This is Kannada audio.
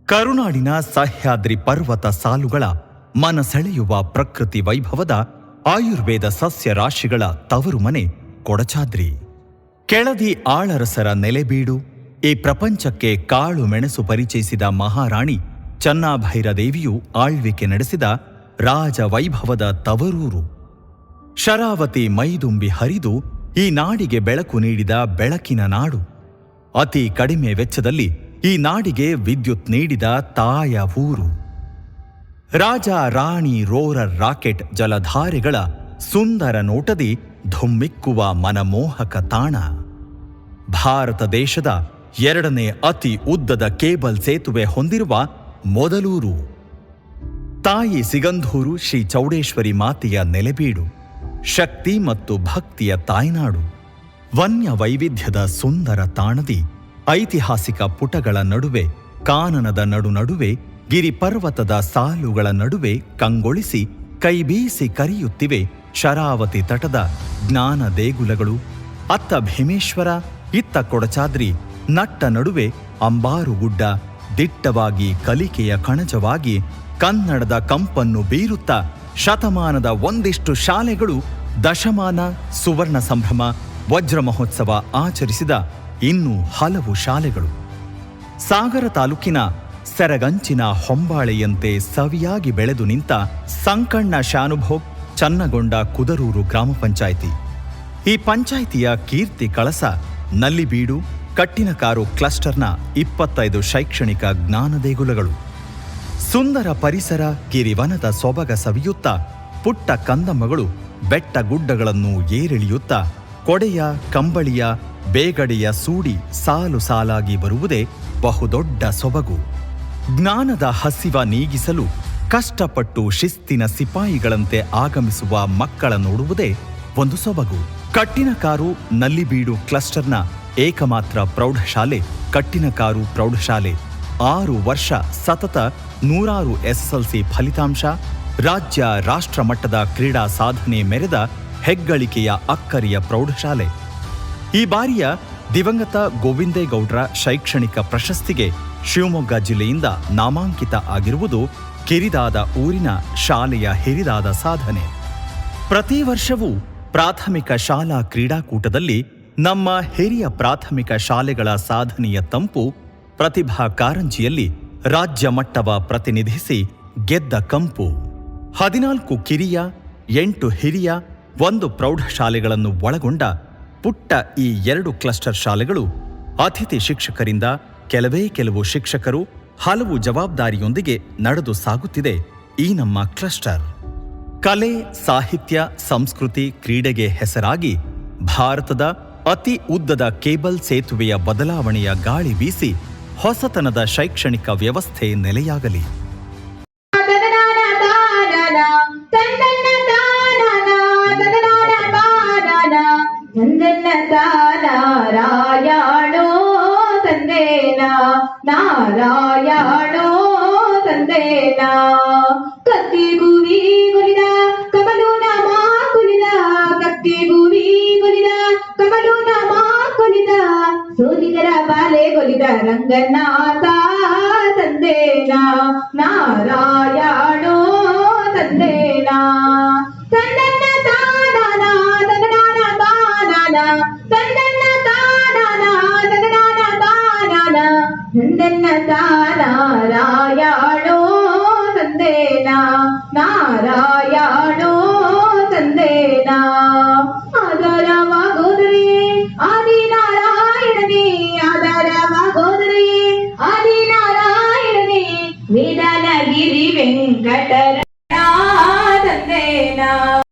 ಕರುನಾಡಿನ ಸಹ್ಯಾದ್ರಿ ಪರ್ವತ ಸಾಲುಗಳ ಮನಸೆಳೆಯುವ ಪ್ರಕೃತಿ ವೈಭವದ ಆಯುರ್ವೇದ ಸಸ್ಯ ರಾಶಿಗಳ ತವರು ಮನೆ ಕೊಡಚಾದ್ರಿ. ಕೆಳದಿ ಆಳರಸರ ನೆಲೆಬೀಡು. ಈ ಪ್ರಪಂಚಕ್ಕೆ ಕಾಳು ಮೆಣಸು ಪರಿಚಯಿಸಿದ ಮಹಾರಾಣಿ ಚನ್ನಾಭೈರದೇವಿಯು ಆಳ್ವಿಕೆ ನಡೆಸಿದ ರಾಜ ವೈಭವದ ತವರೂರು. ಶರಾವತಿ ಮೈದುಂಬಿ ಹರಿದು ಈ ನಾಡಿಗೆ ಬೆಳಕು ನೀಡಿದ ಬೆಳಕಿನ ನಾಡು. ಅತಿ ಕಡಿಮೆ ವೆಚ್ಚದಲ್ಲಿ ಈ ನಾಡಿಗೆ ವಿದ್ಯುತ್ ನೀಡಿದ ತಾಯ ಊರು. ರಾಜ ರಾಣಿ ರೋರರ್ ರಾಕೆಟ್ ಜಲಧಾರೆಗಳ ಸುಂದರ ನೋಟದಿ ಧುಮ್ಮಿಕ್ಕುವ ಮನಮೋಹಕ ತಾಣ. ಭಾರತ ದೇಶದ 2ನೇ ಅತಿ ಉದ್ದದ ಕೇಬಲ್ ಸೇತುವೆ ಹೊಂದಿರುವ ಮೊದಲೂರು. ತಾಯಿ ಸಿಗಂಧೂರು ಶ್ರೀ ಚೌಡೇಶ್ವರಿ ಮಾತೆಯ ನೆಲೆಬೀಡು. ಶಕ್ತಿ ಮತ್ತು ಭಕ್ತಿಯ ತಾಯ್ನಾಡು. ವನ್ಯ ವೈವಿಧ್ಯದ ಸುಂದರ ತಾಣದಿ ಐತಿಹಾಸಿಕ ಪುಟಗಳ ನಡುವೆ, ಕಾನನದ ನಡುವೆ, ಗಿರಿಪರ್ವತದ ಸಾಲುಗಳ ನಡುವೆ ಕಂಗೊಳಿಸಿ ಕೈಬೀಸಿ ಕರೆಯುತ್ತಿವೆ ಶರಾವತಿ ತಟದ ಜ್ಞಾನ ದೇಗುಲಗಳು. ಅತ್ತ ಭೀಮೇಶ್ವರ, ಇತ್ತ ಕೊಡಚಾದ್ರಿ, ನಟ್ಟ ನಡುವೆ ಅಂಬಾರುಗುಡ್ಡ. ದಿಟ್ಟವಾಗಿ ಕಲಿಕೆಯ ಕಣಜವಾಗಿ ಕನ್ನಡದ ಕಂಪನ್ನು ಬೀರುತ್ತಾ ಶತಮಾನದ ಒಂದಿಷ್ಟು ಶಾಲೆಗಳು ದಶಮಾನ, ಸುವರ್ಣ ಸಂಭ್ರಮ, ವಜ್ರ ಮಹೋತ್ಸವ ಆಚರಿಸಿದ ಇನ್ನೂ ಹಲವು ಶಾಲೆಗಳು. ಸಾಗರ ತಾಲೂಕಿನ ಸೆರಗಂಚಿನ ಹೊಂಬಾಳೆಯಂತೆ ಸವಿಯಾಗಿ ಬೆಳೆದು ನಿಂತ ಸಂಕಣ್ಣ ಶಾನುಭೋಗ್ ಚನ್ನಗೊಂಡ ಕುದರೂರು ಗ್ರಾಮ ಪಂಚಾಯಿತಿ. ಈ ಪಂಚಾಯಿತಿಯ ಕೀರ್ತಿ ಕಳಸ ನಲ್ಲಿಬೀಡು, ಕಟ್ಟಿನಕಾರು ಕ್ಲಸ್ಟರ್ನ 25 ಶೈಕ್ಷಣಿಕ ಜ್ಞಾನ ದೇಗುಲಗಳು. ಸುಂದರ ಪರಿಸರ, ಗಿರಿವನದ ಸೊಬಗ ಸವಿಯುತ್ತಾ ಪುಟ್ಟ ಕಂದಮ್ಮಗಳು ಬೆಟ್ಟ ಗುಡ್ಡಗಳನ್ನು ಏರಿಳಿಯುತ್ತಾ ಕೊಡೆಯ, ಕಂಬಳಿಯ, ಬೇಗಡೆಯ ಸೂಡಿ ಸಾಲು ಸಾಲಾಗಿ ಬರುವುದೇ ಬಹುದೊಡ್ಡ ಸೊಬಗು. ಜ್ಞಾನದ ಹಸಿವ ನೀಗಿಸಲು ಕಷ್ಟಪಟ್ಟು ಶಿಸ್ತಿನ ಸಿಪಾಯಿಗಳಂತೆ ಆಗಮಿಸುವ ಮಕ್ಕಳ ನೋಡುವುದೇ ಒಂದು ಸೊಬಗು. ಕಟ್ಟಿನಕಾರು ನಲ್ಲಿಬೀಡು ಕ್ಲಸ್ಟರ್ನ ಏಕಮಾತ್ರ ಪ್ರೌಢಶಾಲೆ ಕಟ್ಟಿನಕಾರು ಪ್ರೌಢಶಾಲೆ. 6 ವರ್ಷ ಸತತ 100 SSLC ಫಲಿತಾಂಶ. ರಾಜ್ಯ ರಾಷ್ಟ್ರ ಮಟ್ಟದ ಕ್ರೀಡಾ ಸಾಧನೆ ಮೆರೆದ ಹೆಗ್ಗಳಿಕೆಯ ಅಕ್ಕರಿಯ ಪ್ರೌಢಶಾಲೆ. ಈ ಬಾರಿಯ ದಿವಂಗತ ಗೋವಿಂದೇಗೌಡ್ರ ಶೈಕ್ಷಣಿಕ ಪ್ರಶಸ್ತಿಗೆ ಶಿವಮೊಗ್ಗ ಜಿಲ್ಲೆಯಿಂದ ನಾಮಾಂಕಿತ ಆಗಿರುವುದು ಕಿರಿದಾದ ಊರಿನ ಶಾಲೆಯ ಹಿರಿದಾದ ಸಾಧನೆ. ಪ್ರತಿ ವರ್ಷವೂ ಪ್ರಾಥಮಿಕ ಶಾಲಾ ಕ್ರೀಡಾಕೂಟದಲ್ಲಿ ನಮ್ಮ ಹಿರಿಯ ಪ್ರಾಥಮಿಕ ಶಾಲೆಗಳ ಸಾಧನೆಯ ತಂಪು ಪ್ರತಿಭಾ ಕಾರಂಜಿಯಲ್ಲಿ ರಾಜ್ಯ ಮಟ್ಟವ ಪ್ರತಿನಿಧಿಸಿ ಗೆದ್ದ ಕಂಪು. 14 ಕಿರಿಯ, 8 ಹಿರಿಯ, 1 ಪ್ರೌಢಶಾಲೆಗಳನ್ನು ಒಳಗೊಂಡ ಪುಟ್ಟ ಈ 2 ಕ್ಲಸ್ಟರ್ ಶಾಲೆಗಳು ಅತಿಥಿ ಶಿಕ್ಷಕರಿಂದ ಕೆಲವು ಶಿಕ್ಷಕರು ಹಲವು ಜವಾಬ್ದಾರಿಯೊಂದಿಗೆ ನಡೆದು ಸಾಗುತ್ತಿದೆ ಈ ನಮ್ಮ ಕ್ಲಸ್ಟರ್. ಕಲೆ, ಸಾಹಿತ್ಯ, ಸಂಸ್ಕೃತಿ, ಕ್ರೀಡೆಗೆ ಹೆಸರಾಗಿ ಭಾರತದ ಅತಿ ಉದ್ದದ ಕೇಬಲ್ ಸೇತುವೆಯ ಬದಲಾವಣೆಯ ಗಾಳಿ ಬೀಸಿ ಹೊಸತನದ ಶೈಕ್ಷಣಿಕ ವ್ಯವಸ್ಥೆ ನೆಲೆಯಾಗಲಿ. ನಾರಾಯಣೋ ತಂದೇನಾ, ನಾರಾಯಣೋ ತಂದೇನಾ. ಕತ್ತಿಗುವಿ ಗುರಿದ ಕಮಲೂನ ಮಾ ಕುಲಿದ, ಕತ್ತಿಗುವಿ ಗುರಿದ ಕಮಲೂನ ಮಾ ಕುಲಿದ. ಸೋಲಿಗರ ಬಾಲೆ ಗೊಲಿದ ರಂಗನಾಥ ತಂದೇನಾ, ನಾರಾಯಣೋ ತಂದೇನಾ. ತಂದನ್ನ ತಾನನ ತನನಾನ ತಾನನ, ತಂದನ್ನ ತಾನನ ತನನಾನ ತಾನನ. ತಂದನ್ನ ತಾನಾರಾಯಣೋ ತಂದೇನಾ, ನಾರಾಯಣೋ ತಂದೇನಾ. ಆಧಾರವಾಗೋದ್ರೆ ಆದಿನಾರಾಯಣನೇ, ಆಧಾರವಾಗೋದ್ರೆ ಆದಿನಾರಾಯಣನೇ. ವೇದನಗಿರಿ ವೆಂಕಟರ